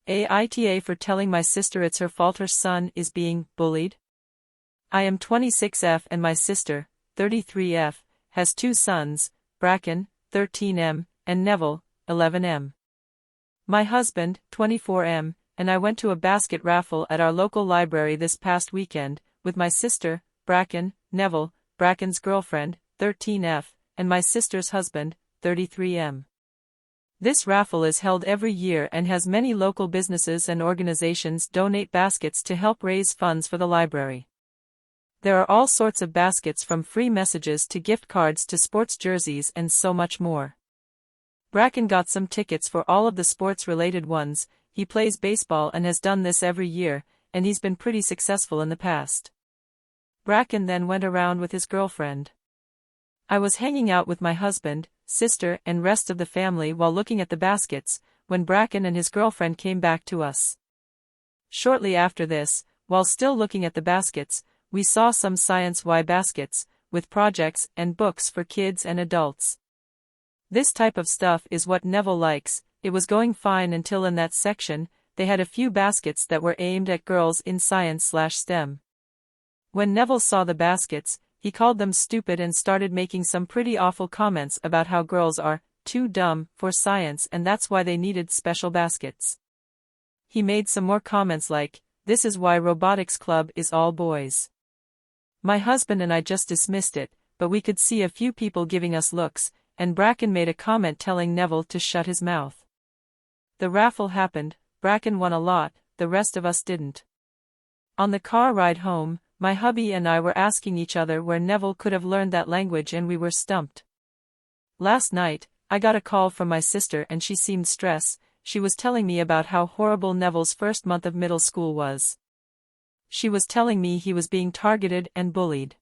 AITA for telling my sister it's her fault her son is being bullied. I am 26F and my sister, 33F, has two sons, Bracken, 13M, and Neville, 11M. My husband, 24M, and I went to a basket raffle at our local library this past weekend, with my sister, Bracken, Neville, Bracken's girlfriend, 13F, and my sister's husband, 33M. This raffle is held every year and has many local businesses and organizations donate baskets to help raise funds for the library. There are all sorts of baskets from free messages to gift cards to sports jerseys and so much more. Bracken got some tickets for all of the sports-related ones. He plays baseball and has done this every year, and he's been pretty successful in the past. Bracken then went around with his girlfriend. I was hanging out with my husband, sister, and rest of the family while looking at the baskets, when Bracken and his girlfriend came back to us. Shortly after this, while still looking at the baskets, we saw some Science Y baskets, with projects and books for kids and adults. This type of stuff is what Neville likes. It was going fine until in that section, they had a few baskets that were aimed at girls in science/STEM. When Neville saw the baskets, he called them stupid and started making some pretty awful comments about how girls are too dumb for science and that's why they needed special baskets. He made some more comments like, "This is why robotics club is all boys." My husband and I just dismissed it, but we could see a few people giving us looks, and Bracken made a comment telling Neville to shut his mouth. The raffle happened, Bracken won a lot, the rest of us didn't. On the car ride home, my hubby and I were asking each other where Neville could have learned that language and we were stumped. Last night, I got a call from my sister and she seemed stressed. She was telling me about how horrible Neville's first month of middle school was. She was telling me he was being targeted and bullied.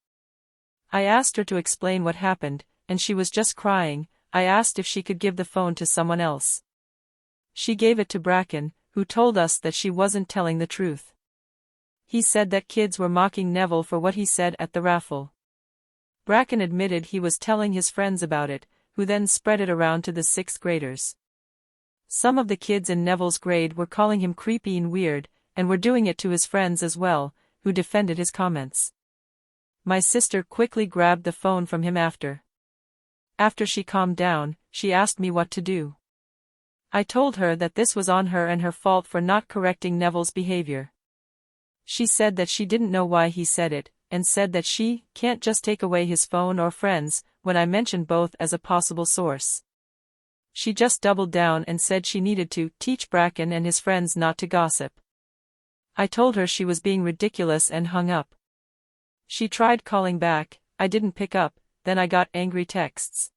I asked her to explain what happened, and she was just crying. I asked if she could give the phone to someone else. She gave it to Bracken, who told us that she wasn't telling the truth. He said that kids were mocking Neville for what he said at the raffle. Bracken admitted he was telling his friends about it, who then spread it around to the 6th graders. Some of the kids in Neville's grade were calling him creepy and weird, and were doing it to his friends as well, who defended his comments. My sister quickly grabbed the phone from him after. After she calmed down, she asked me what to do. I told her that this was on her and her fault for not correcting Neville's behavior. She said that she didn't know why he said it, and said that she can't just take away his phone or friends, when I mentioned both as a possible source. She just doubled down and said she needed to teach Bracken and his friends not to gossip. I told her she was being ridiculous and hung up. She tried calling back, I didn't pick up, then I got angry texts.